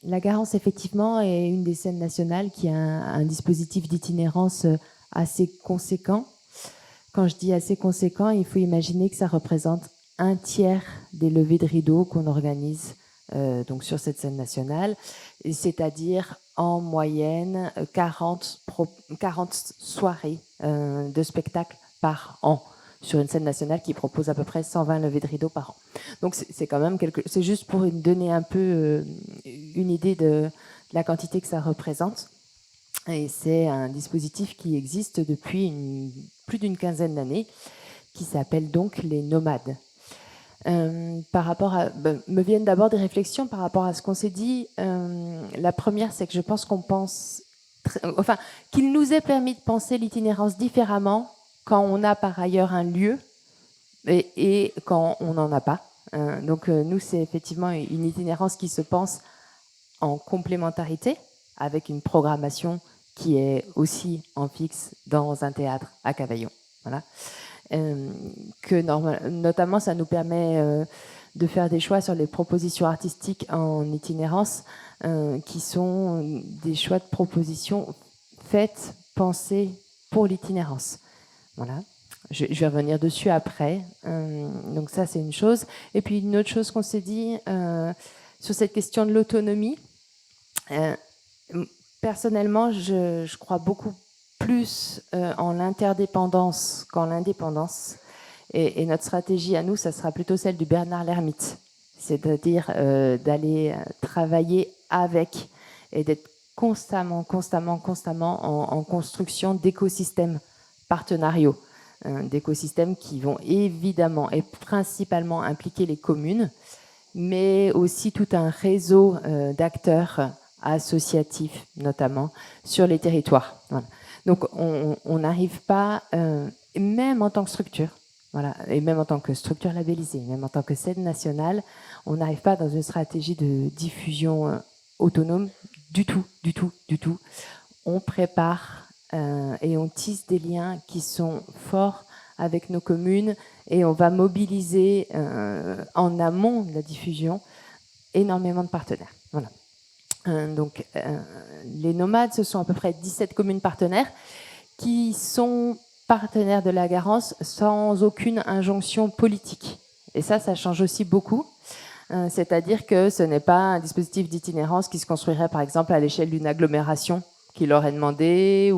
La Garance, effectivement, est une des scènes nationales qui a un dispositif d'itinérance assez conséquent. Quand je dis assez conséquent, il faut imaginer que ça représente un tiers des levées de rideau qu'on organise donc sur cette scène nationale, c'est-à-dire en moyenne 40 soirées de spectacles par an sur une scène nationale qui propose à peu près 120 levées de rideau par an. Donc c'est quand même c'est juste pour donner un peu une idée de la quantité que ça représente. Et c'est un dispositif qui existe depuis plus d'une quinzaine d'années, qui s'appelle donc les nomades. Par rapport à, me viennent d'abord des réflexions par rapport à ce qu'on s'est dit. La première, c'est que je pense qu'on pense, qu'il nous est permis de penser l'itinérance différemment quand on a par ailleurs un lieu et quand on n'en a pas. Donc nous, c'est effectivement une itinérance qui se pense en complémentarité avec une programmation qui est aussi en fixe dans un théâtre à Cavaillon. Voilà. Notamment, ça nous permet de faire des choix sur les propositions artistiques en itinérance, qui sont des choix de propositions faites, pensées pour l'itinérance. Voilà. Je vais revenir dessus après. Donc ça, c'est une chose. Et puis une autre chose qu'on s'est dit sur cette question de l'autonomie. Personnellement, je crois beaucoup plus en l'interdépendance qu'en l'indépendance. Et notre stratégie à nous, ça sera plutôt celle du Bernard l'Ermite. C'est-à-dire d'aller travailler avec et d'être constamment en construction d'écosystèmes partenariaux. D'écosystèmes qui vont évidemment et principalement impliquer les communes, mais aussi tout un réseau d'acteurs associatifs, notamment, sur les territoires. Voilà. Donc, on n'arrive pas, même en tant que structure, voilà, et même en tant que structure labellisée, même en tant que scène nationale, on n'arrive pas dans une stratégie de diffusion autonome du tout. On prépare et on tisse des liens qui sont forts avec nos communes et on va mobiliser en amont de la diffusion énormément de partenaires. Voilà. Donc, les nomades, ce sont à peu près 17 communes partenaires qui sont partenaires de la Garance sans aucune injonction politique. Et ça change aussi beaucoup. C'est-à-dire que ce n'est pas un dispositif d'itinérance qui se construirait, par exemple, à l'échelle d'une agglomération qui leur est demandée.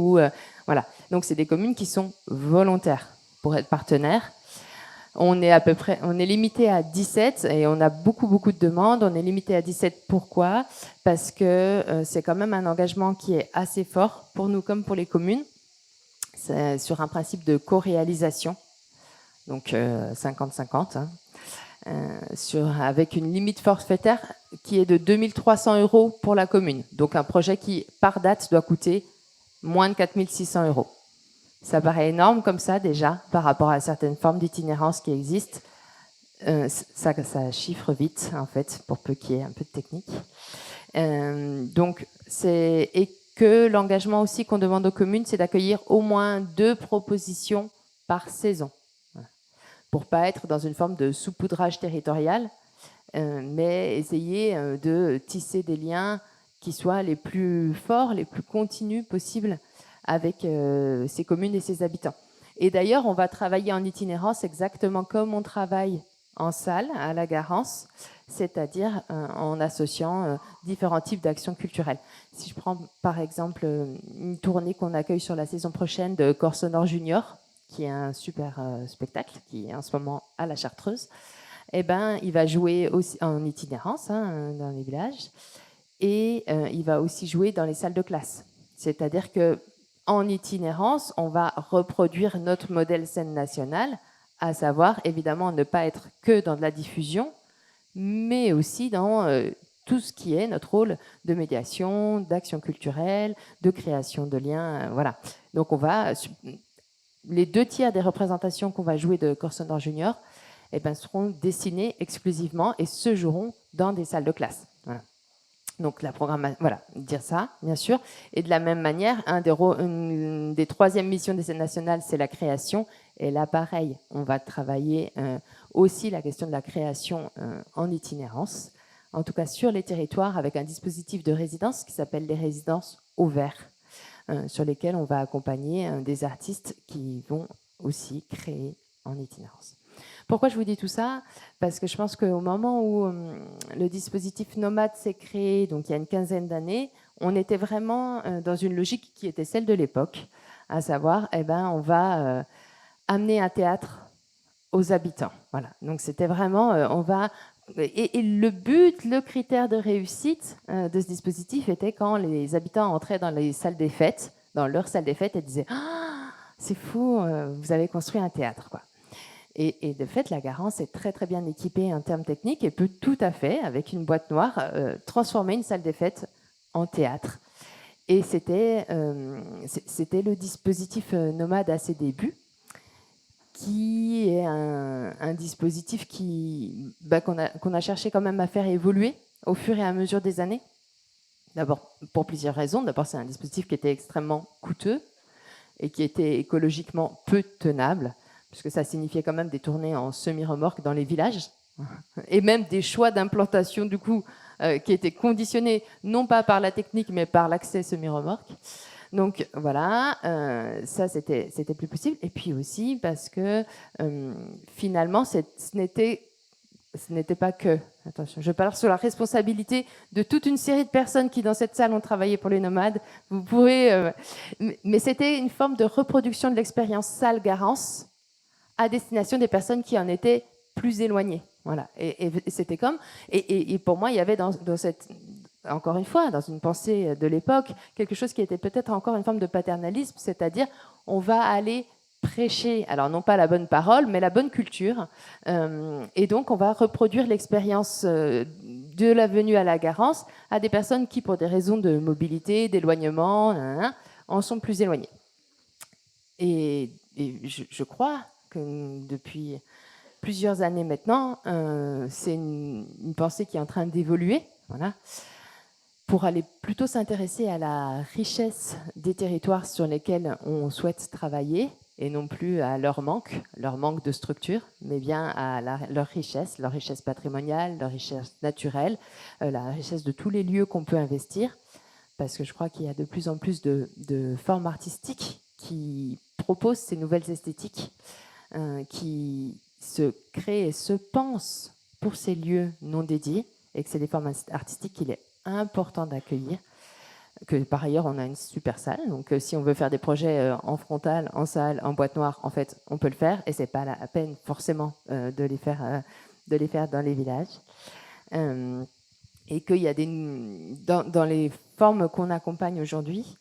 Voilà. Donc, c'est des communes qui sont volontaires pour être partenaires. On est limité à 17 et on a beaucoup de demandes. On est limité à 17. Pourquoi ? Parce que c'est quand même un engagement qui est assez fort pour nous comme pour les communes. C'est sur un principe de co-réalisation, donc 50-50, hein, avec une limite forfaitaire qui est de 2300 € pour la commune. Donc un projet qui, par date, doit coûter moins de 4600 €. Ça paraît énorme comme ça déjà, par rapport à certaines formes d'itinérance qui existent. Ça chiffre vite, en fait, pour peu qu'il y ait un peu de technique. Et que l'engagement aussi qu'on demande aux communes, c'est d'accueillir au moins 2 propositions par saison. Voilà. Pour pas être dans une forme de saupoudrage territorial, mais essayer de tisser des liens qui soient les plus forts, les plus continus possibles avec ces communes et ces habitants. Et d'ailleurs, on va travailler en itinérance exactement comme on travaille en salle à la Garance, c'est-à-dire en associant différents types d'actions culturelles. Si je prends par exemple une tournée qu'on accueille sur la saison prochaine de Corps Sonore Junior, qui est un super spectacle, qui est en ce moment à la Chartreuse, eh ben, il va jouer aussi en itinérance dans les villages et il va aussi jouer dans les salles de classe. C'est-à-dire que en itinérance, on va reproduire notre modèle scène nationale, à savoir évidemment ne pas être que dans de la diffusion, mais aussi dans tout ce qui est notre rôle de médiation, d'action culturelle, de création de liens. Voilà. Donc les 2/3 des représentations qu'on va jouer de Corps Sonore Junior seront dessinées exclusivement et se joueront dans des salles de classe. Voilà. Donc la programmation, voilà, dire ça, bien sûr. Et de la même manière, une des 3e missions des scènes nationales, c'est la création. Et là, pareil, on va travailler aussi la question de la création en itinérance, en tout cas sur les territoires, avec un dispositif de résidence qui s'appelle les résidences au vert, sur lesquelles on va accompagner des artistes qui vont aussi créer en itinérance. Pourquoi je vous dis tout ça? Parce que je pense qu'au moment où le dispositif Nomade s'est créé, donc il y a une quinzaine d'années, on était vraiment dans une logique qui était celle de l'époque, à savoir, on va amener un théâtre aux habitants. Voilà. Donc c'était vraiment, on va... Et le but, le critère de réussite de ce dispositif était quand les habitants entraient dans les salles des fêtes, dans leur salle des fêtes, et disaient ah, c'est fou, vous avez construit un théâtre, quoi. Et de fait, la Garance est très très bien équipée en termes techniques et peut tout à fait, avec une boîte noire, transformer une salle des fêtes en théâtre. Et c'était le dispositif Nomade à ses débuts, qui est un dispositif qu'on a cherché quand même à faire évoluer au fur et à mesure des années. D'abord, pour plusieurs raisons. D'abord, c'est un dispositif qui était extrêmement coûteux et qui était écologiquement peu tenable, puisque ça signifiait quand même des tournées en semi-remorque dans les villages, et même des choix d'implantation, du coup, qui étaient conditionnés non pas par la technique, mais par l'accès semi-remorque. Donc voilà, ça c'était plus possible. Et puis aussi parce que finalement, ce n'était pas que... Attention, je parle sur la responsabilité de toute une série de personnes qui, dans cette salle, ont travaillé pour les nomades. Vous pourrez... mais c'était une forme de reproduction de l'expérience salle Garance à destination des personnes qui en étaient plus éloignées. Voilà. Et c'était comme... Et pour moi, il y avait dans cette... Encore une fois, dans une pensée de l'époque, quelque chose qui était peut-être encore une forme de paternalisme, c'est-à-dire on va aller prêcher, alors non pas la bonne parole, mais la bonne culture, et donc on va reproduire l'expérience de la venue à la Garance à des personnes qui, pour des raisons de mobilité, d'éloignement, en sont plus éloignées. Et je crois que depuis plusieurs années maintenant, c'est une pensée qui est en train d'évoluer, voilà, pour aller plutôt s'intéresser à la richesse des territoires sur lesquels on souhaite travailler, et non plus à leur manque de structure, mais bien à leur richesse patrimoniale, leur richesse naturelle, la richesse de tous les lieux qu'on peut investir, parce que je crois qu'il y a de plus en plus de formes artistiques qui proposent ces nouvelles esthétiques, qui se créent et se pensent pour ces lieux non dédiés, et que c'est des formes artistiques qu'il est important d'accueillir, que par ailleurs on a une super salle, donc si on veut faire des projets en frontal, en salle, en boîte noire, en fait on peut le faire, et c'est pas la peine forcément de les faire dans les villages, et qu'il y a dans les formes qu'on accompagne aujourd'hui,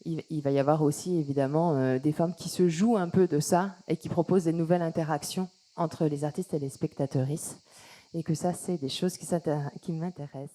il va y avoir aussi évidemment des formes qui se jouent un peu de ça et qui proposent des nouvelles interactions entre les artistes et les spectateuristes, et que ça c'est des choses qui m'intéressent.